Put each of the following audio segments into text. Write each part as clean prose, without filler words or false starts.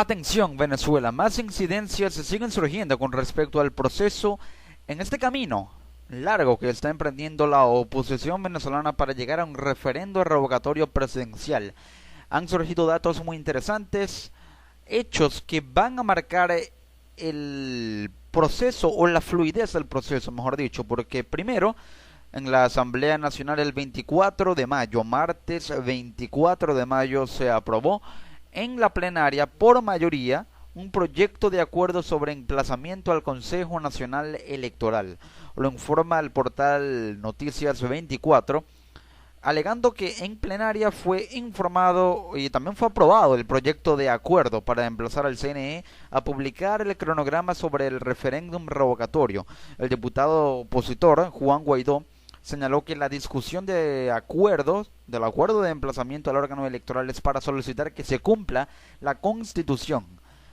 Atención Venezuela, más incidencias se siguen surgiendo con respecto al proceso en este camino largo que está emprendiendo la oposición venezolana para llegar a un referendo revocatorio presidencial. Han surgido datos muy interesantes, hechos que van a marcar el proceso o la fluidez del proceso, mejor dicho, porque primero en la Asamblea Nacional el 24 de mayo, martes 24 de mayo, se aprobó en la plenaria por mayoría un proyecto de acuerdo sobre emplazamiento al Consejo Nacional Electoral. Lo informa el portal Noticias 24, alegando que en plenaria fue informado y también fue aprobado el proyecto de acuerdo para emplazar al CNE a publicar el cronograma sobre el referéndum revocatorio. El diputado opositor Juan Guaidó señaló que la discusión del acuerdo de emplazamiento al órgano electoral es para solicitar que se cumpla la Constitución.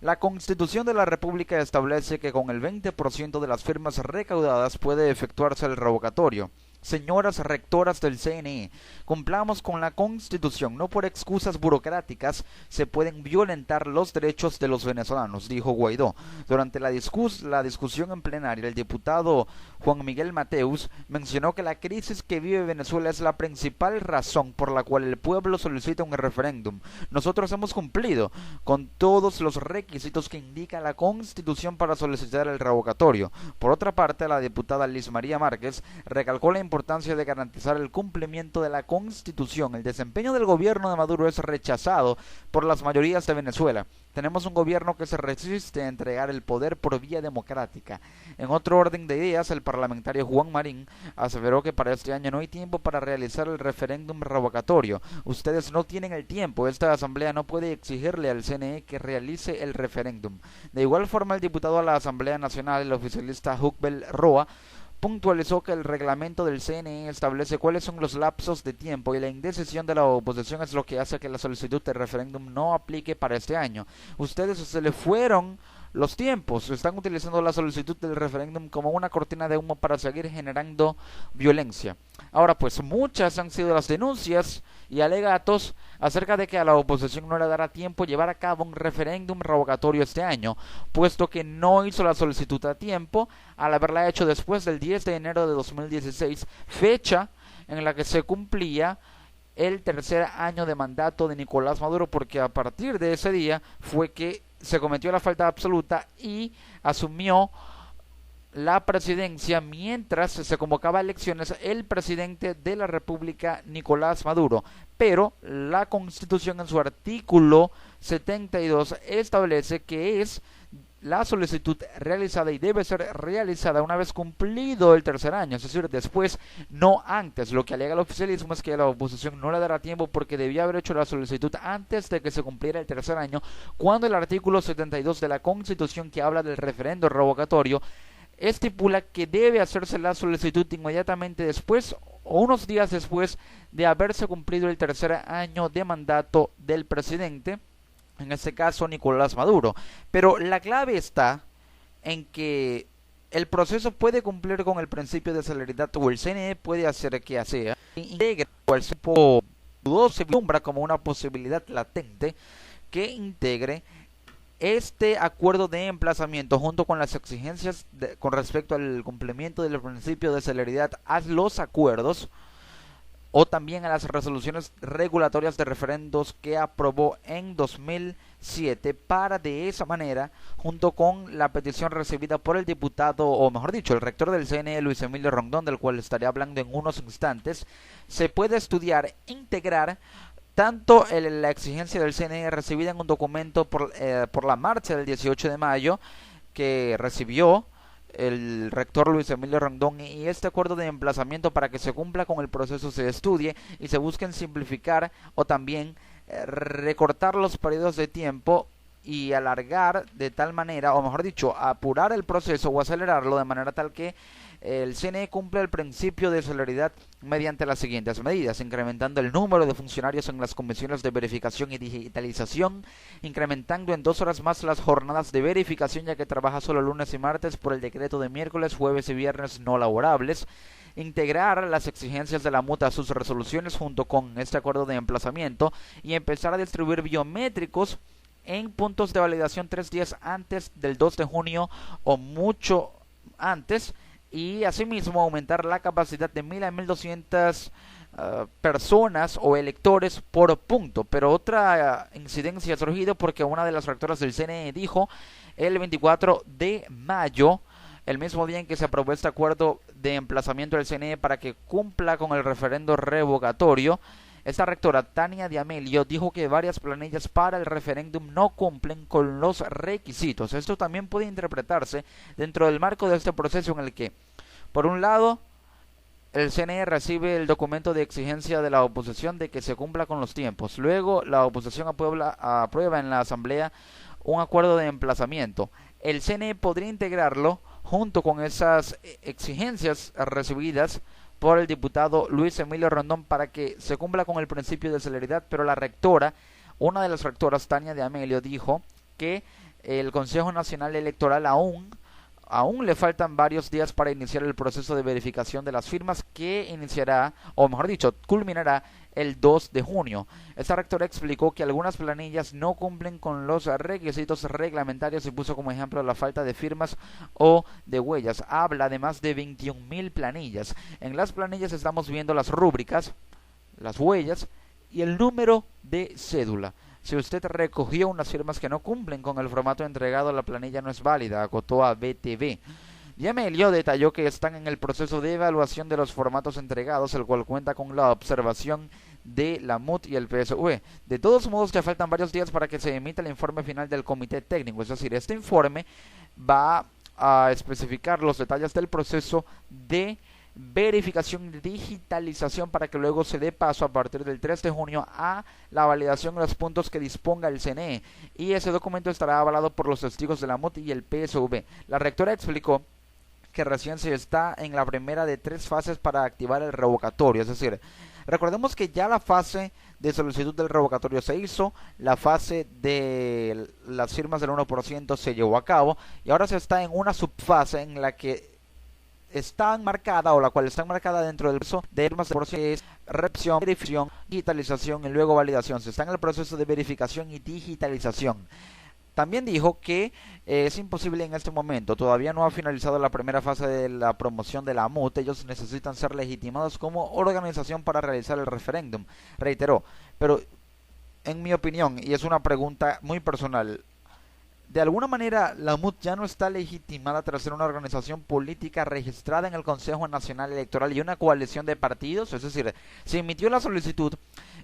La Constitución de la República establece que con el 20% de las firmas recaudadas puede efectuarse el revocatorio. Señoras rectoras del CNE, cumplamos con la Constitución, no por excusas burocráticas se pueden violentar los derechos de los venezolanos, dijo Guaidó. Durante la discusión en plenaria, el diputado Juan Miguel Mateus mencionó que la crisis que vive Venezuela es la principal razón por la cual el pueblo solicita un referéndum. Nosotros hemos cumplido con todos los requisitos que indica la Constitución para solicitar el revocatorio. Por otra parte, la diputada Liz María Márquez recalcó la importancia de garantizar el cumplimiento de la Constitución. El desempeño del gobierno de Maduro es rechazado por las mayorías de Venezuela. Tenemos un gobierno que se resiste a entregar el poder por vía democrática. En otro orden de ideas, el parlamentario Juan Marín aseveró que para este año no hay tiempo para realizar el referéndum revocatorio. Ustedes no tienen el tiempo. Esta asamblea no puede exigirle al CNE que realice el referéndum. De igual forma, el diputado a la Asamblea Nacional, el oficialista Huckbel Roa, puntualizó que el reglamento del CNE establece cuáles son los lapsos de tiempo y la indecisión de la oposición es lo que hace que la solicitud de referéndum no aplique para este año. Ustedes se le fueron los tiempos, están utilizando la solicitud del referéndum como una cortina de humo para seguir generando violencia. Ahora pues muchas han sido las denuncias y alegatos acerca de que a la oposición no le dará tiempo llevar a cabo un referéndum revocatorio este año, puesto que no hizo la solicitud a tiempo al haberla hecho después del 10 de enero de 2016, fecha en la que se cumplía el tercer año de mandato de Nicolás Maduro, porque a partir de ese día fue que se cometió la falta absoluta y asumió la presidencia mientras se convocaba elecciones el presidente de la República, Nicolás Maduro. Pero la Constitución en su artículo 72 establece que es la solicitud realizada y debe ser realizada una vez cumplido el tercer año, es decir, después, no antes. Lo que alega el oficialismo es que la oposición no le dará tiempo porque debía haber hecho la solicitud antes de que se cumpliera el tercer año, cuando el artículo 72 de la Constitución, que habla del referendo revocatorio, estipula que debe hacerse la solicitud inmediatamente después o unos días después de haberse cumplido el tercer año de mandato del presidente, en este caso Nicolás Maduro. Pero la clave está en que el proceso puede cumplir con el principio de celeridad, o el CNE puede hacer que sea integre cual se vislumbra como una posibilidad latente que integre este acuerdo de emplazamiento junto con las exigencias con respecto al cumplimiento del principio de celeridad a los acuerdos o también a las resoluciones regulatorias de referendos que aprobó en 2007 para de esa manera, junto con la petición recibida por el diputado, o mejor dicho, el rector del CNE, Luis Emilio Rondón, del cual estaré hablando en unos instantes, se puede estudiar, integrar tanto la exigencia del CNE recibida en un documento por la marcha del 18 de mayo que recibió el rector Luis Emilio Rondón, y este acuerdo de emplazamiento para que se cumpla con el proceso se estudie y se busquen simplificar o también recortar los periodos de tiempo y alargar de tal manera, o mejor dicho, apurar el proceso o acelerarlo de manera tal que el CNE cumple el principio de celeridad mediante las siguientes medidas: incrementando el número de funcionarios en las comisiones de verificación y digitalización, incrementando en 2 horas más las jornadas de verificación, ya que trabaja solo lunes y martes por el decreto de miércoles, jueves y viernes no laborables, integrar las exigencias de la MUTA a sus resoluciones junto con este acuerdo de emplazamiento y empezar a distribuir biométricos en puntos de validación 3 días antes del 2 de junio o mucho antes, y asimismo aumentar la capacidad de 1000 a 1200 personas o electores por punto. Pero otra incidencia ha surgido porque una de las rectoras del CNE dijo el 24 de mayo, el mismo día en que se aprobó este acuerdo de emplazamiento del CNE para que cumpla con el referendo revocatorio, esta rectora, Tania de Amelio, dijo que varias planillas para el referéndum no cumplen con los requisitos. Esto también puede interpretarse dentro del marco de este proceso en el que, por un lado, el CNE recibe el documento de exigencia de la oposición de que se cumpla con los tiempos. Luego, la oposición aprueba en la Asamblea un acuerdo de emplazamiento. El CNE podría integrarlo junto con esas exigencias recibidas por el diputado Luis Emilio Rondón para que se cumpla con el principio de celeridad, pero la rectora, una de las rectoras, Tania de Amelio, dijo que el Consejo Nacional Electoral aún le faltan varios días para iniciar el proceso de verificación de las firmas que iniciará, o mejor dicho, culminará el 2 de junio. Esta rectora explicó que algunas planillas no cumplen con los requisitos reglamentarios y puso como ejemplo la falta de firmas o de huellas. Habla de más de 21.000 planillas. En las planillas estamos viendo las rúbricas, las huellas y el número de cédula. Si usted recogió unas firmas que no cumplen con el formato entregado, la planilla no es válida, acotó a BTV. Y Amelio detalló que están en el proceso de evaluación de los formatos entregados, el cual cuenta con la observación de la MUT y el PSV. De todos modos, ya faltan varios días para que se emita el informe final del comité técnico, es decir, este informe va a especificar los detalles del proceso de verificación y digitalización para que luego se dé paso a partir del 3 de junio a la validación de los puntos que disponga el CNE, y ese documento estará avalado por los testigos de la MUT y el PSV. La rectora explicó que recién se está en la primera de 3 fases para activar el revocatorio, es decir, recordemos que ya la fase de solicitud del revocatorio se hizo, la fase de las firmas del 1% se llevó a cabo, y ahora se está en una subfase en la que está enmarcada, o la cual está enmarcada dentro del proceso de firmas de proceso, es recepción, verificación, digitalización y luego validación. Se está en el proceso de verificación y digitalización. También dijo que es imposible en este momento, todavía no ha finalizado la primera fase de la promoción de la MUT, ellos necesitan ser legitimados como organización para realizar el referéndum, reiteró. Pero en mi opinión, y es una pregunta muy personal, de alguna manera la MUT ya no está legitimada tras ser una organización política registrada en el Consejo Nacional Electoral y una coalición de partidos, es decir, se emitió la solicitud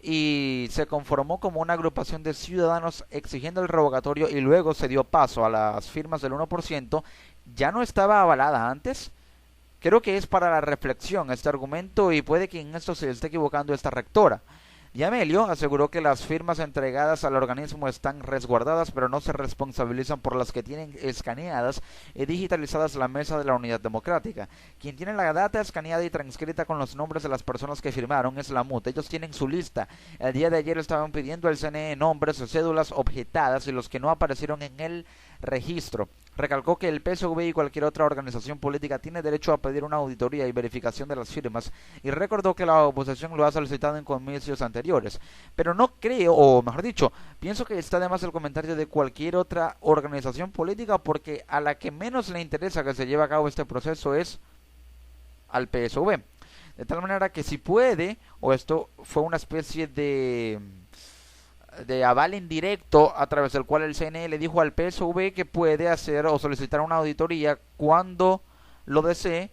y se conformó como una agrupación de ciudadanos exigiendo el revocatorio y luego se dio paso a las firmas del 1%, ¿ya no estaba avalada antes? Creo que es para la reflexión este argumento y puede que en esto se esté equivocando esta rectora. Y Amelio aseguró que las firmas entregadas al organismo están resguardadas, pero no se responsabilizan por las que tienen escaneadas y digitalizadas la mesa de la Unidad Democrática. Quien tiene la data escaneada y transcrita con los nombres de las personas que firmaron es la MUT. Ellos tienen su lista. El día de ayer estaban pidiendo al CNE nombres o cédulas objetadas y los que no aparecieron en el registro. Recalcó que el PSV y cualquier otra organización política tiene derecho a pedir una auditoría y verificación de las firmas, y recordó que la oposición lo ha solicitado en comicios anteriores. Pero no creo, o mejor dicho, pienso que está de más el comentario de cualquier otra organización política, porque a la que menos le interesa que se lleve a cabo este proceso es al PSV. De tal manera que si puede, o esto fue una especie de aval indirecto a través del cual el CNE le dijo al PSV que puede hacer o solicitar una auditoría cuando lo desee,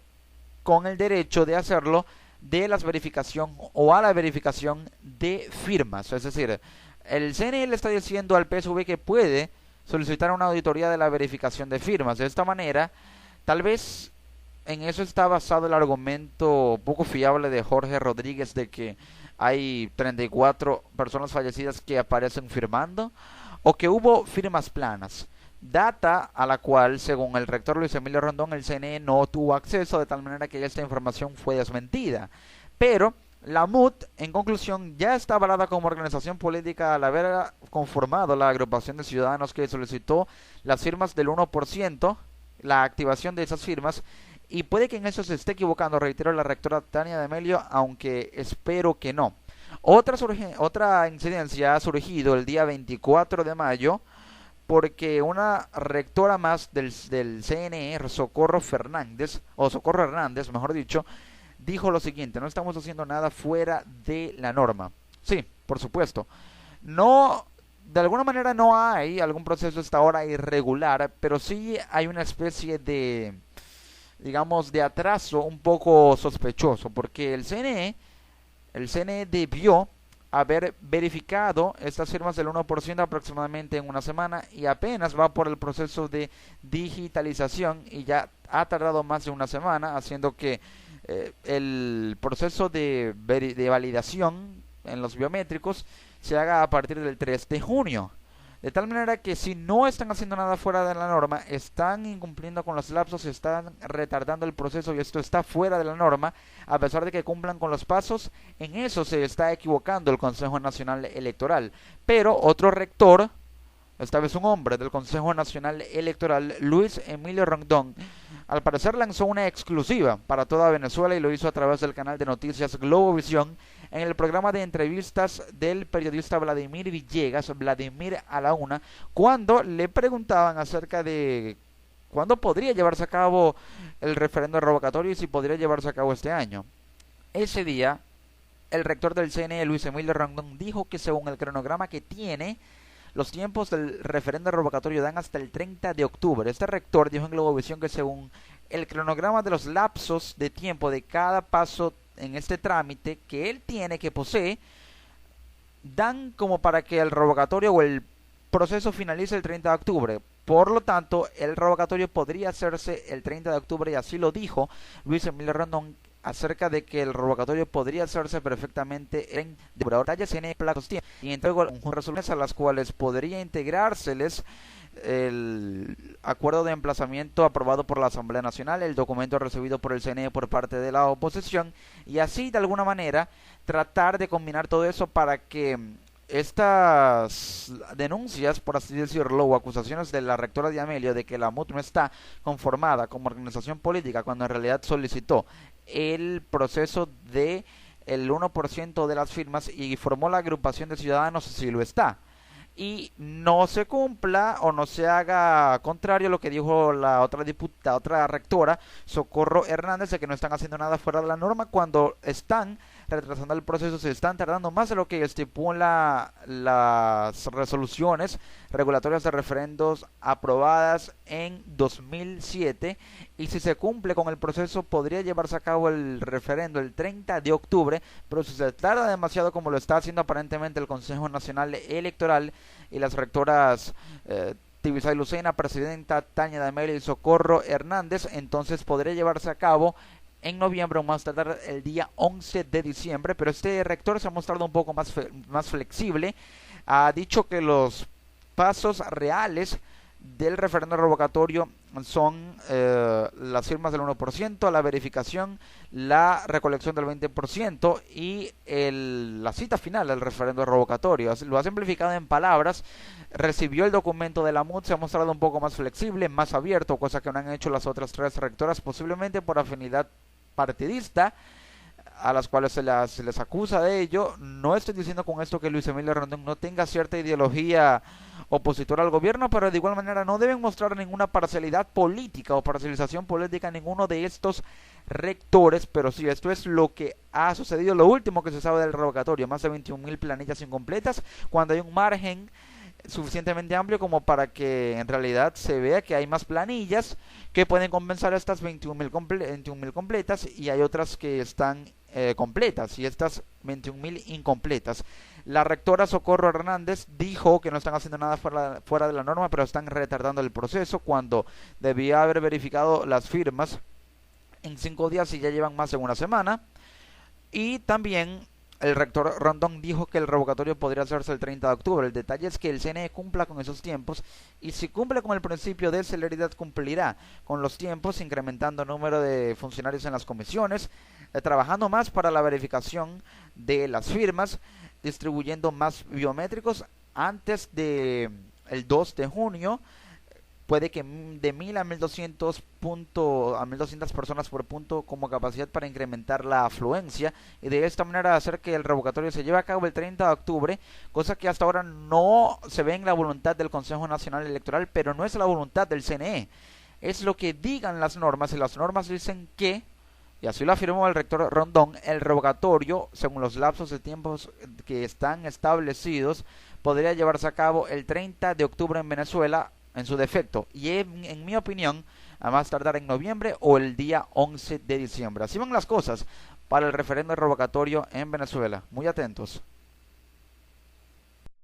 con el derecho de hacerlo de la verificación o a la verificación de firmas. Es decir, el CNE le está diciendo al PSV que puede solicitar una auditoría de la verificación de firmas. De esta manera, tal vez en eso está basado el argumento poco fiable de Jorge Rodríguez de que hay 34 personas fallecidas que aparecen firmando, o que hubo firmas planas, data a la cual, según el rector Luis Emilio Rondón, el CNE no tuvo acceso, de tal manera que esta información fue desmentida. Pero la MUT, en conclusión, ya está avalada como organización política al haber conformado la agrupación de ciudadanos que solicitó las firmas del 1%, la activación de esas firmas. Y puede que en eso se esté equivocando, reitero, la rectora Tania de Amelio, aunque espero que no. Otra incidencia ha surgido el día 24 de mayo, porque una rectora más del CNE, Socorro Hernández, mejor dicho, dijo lo siguiente: no estamos haciendo nada fuera de la norma. Sí, por supuesto. No, de alguna manera no hay algún proceso hasta ahora irregular, pero sí hay una especie de, digamos, de atraso un poco sospechoso, porque el CNE debió haber verificado estas firmas del 1% aproximadamente en una semana, y apenas va por el proceso de digitalización y ya ha tardado más de una semana, haciendo que el proceso de validación en los biométricos se haga a partir del 3 de junio. De tal manera que si no están haciendo nada fuera de la norma, están incumpliendo con los lapsos, están retardando el proceso, y esto está fuera de la norma, a pesar de que cumplan con los pasos. En eso se está equivocando el Consejo Nacional Electoral. Pero otro rector, esta vez un hombre del Consejo Nacional Electoral, Luis Emilio Rondón, al parecer lanzó una exclusiva para toda Venezuela, y lo hizo a través del canal de noticias Globovisión, en el programa de entrevistas del periodista Vladimir Villegas, Vladimir a la Una, cuando le preguntaban acerca de cuándo podría llevarse a cabo el referendo revocatorio y si podría llevarse a cabo este año. Ese día, el rector del CNE, Luis Emilio Rondón, dijo que según el cronograma que tiene, los tiempos del referendo revocatorio dan hasta el 30 de octubre. Este rector dijo en Globovisión que según el cronograma de los lapsos de tiempo de cada paso en este trámite que él tiene, que posee, dan como para que el revocatorio o el proceso finalice el 30 de octubre. Por lo tanto, el revocatorio podría hacerse el 30 de octubre, y así lo dijo Luis Emilio Rondón acerca de que el revocatorio podría hacerse perfectamente en detalles en plazos tiempo, y entrego resoluciones a las cuales podría integrárseles el acuerdo de emplazamiento aprobado por la Asamblea Nacional, el documento recibido por el CNE por parte de la oposición, y así de alguna manera tratar de combinar todo eso para que estas denuncias, por así decirlo, o acusaciones de la rectora de Amelio de que la MUT no está conformada como organización política, cuando en realidad solicitó el proceso de el 1% de las firmas y formó la agrupación de ciudadanos, si lo está, y no se cumpla o no se haga contrario a lo que dijo la otra rectora, Socorro Hernández, de que no están haciendo nada fuera de la norma, cuando están retrasando el proceso, se están tardando más de lo que estipula las resoluciones regulatorias de referendos aprobadas en 2007, y si se cumple con el proceso podría llevarse a cabo el referendo el 30 de octubre, pero si se tarda demasiado, como lo está haciendo aparentemente el Consejo Nacional Electoral y las rectoras Tibisay Lucena, presidenta Tania D'Amelio y Socorro Hernández, entonces podría llevarse a cabo en noviembre o más tardar el día 11 de diciembre, pero este rector se ha mostrado un poco más flexible. Ha dicho que los pasos reales del referendo revocatorio son las firmas del 1%, la verificación, la recolección del 20% y la cita final del referendo revocatorio. Lo ha simplificado en palabras. Recibió el documento de la MUT, se ha mostrado un poco más flexible, más abierto, cosa que no han hecho las otras tres rectoras, posiblemente por afinidad partidista, a las cuales se les acusa de ello. No estoy diciendo con esto que Luis Emilio Rondón no tenga cierta ideología opositora al gobierno, pero de igual manera no deben mostrar ninguna parcialidad política o parcialización política a ninguno de estos rectores. Pero sí, esto es lo que ha sucedido, lo último que se sabe del revocatorio: más de 21.000 planillas incompletas, cuando hay un margen suficientemente amplio como para que en realidad se vea que hay más planillas que pueden compensar estas 21.000 completas, y hay otras que están completas, y estas 21.000 incompletas. La rectora Socorro Hernández dijo que no están haciendo nada fuera de la norma, pero están retardando el proceso, cuando debía haber verificado las firmas en 5 días y ya llevan más de una semana. Y también el rector Rondón dijo que el revocatorio podría hacerse el 30 de octubre. El detalle es que el CNE cumpla con esos tiempos, y si cumple con el principio de celeridad, cumplirá con los tiempos, incrementando el número de funcionarios en las comisiones, trabajando más para la verificación de las firmas, distribuyendo más biométricos antes de el 2 de junio, puede que de 1000 a 1200 a 1200 personas por punto como capacidad para incrementar la afluencia y de esta manera hacer que el revocatorio se lleve a cabo el 30 de octubre, cosa que hasta ahora no se ve en la voluntad del Consejo Nacional Electoral, pero no es la voluntad del CNE, es lo que digan las normas, y las normas dicen que, y así lo afirmó el rector Rondón, el revocatorio, según los lapsos de tiempos que están establecidos, podría llevarse a cabo el 30 de octubre en Venezuela, en su defecto, y en mi opinión, a más tardar en noviembre o el día 11 de diciembre. Así van las cosas para el referendo revocatorio en Venezuela. Muy atentos.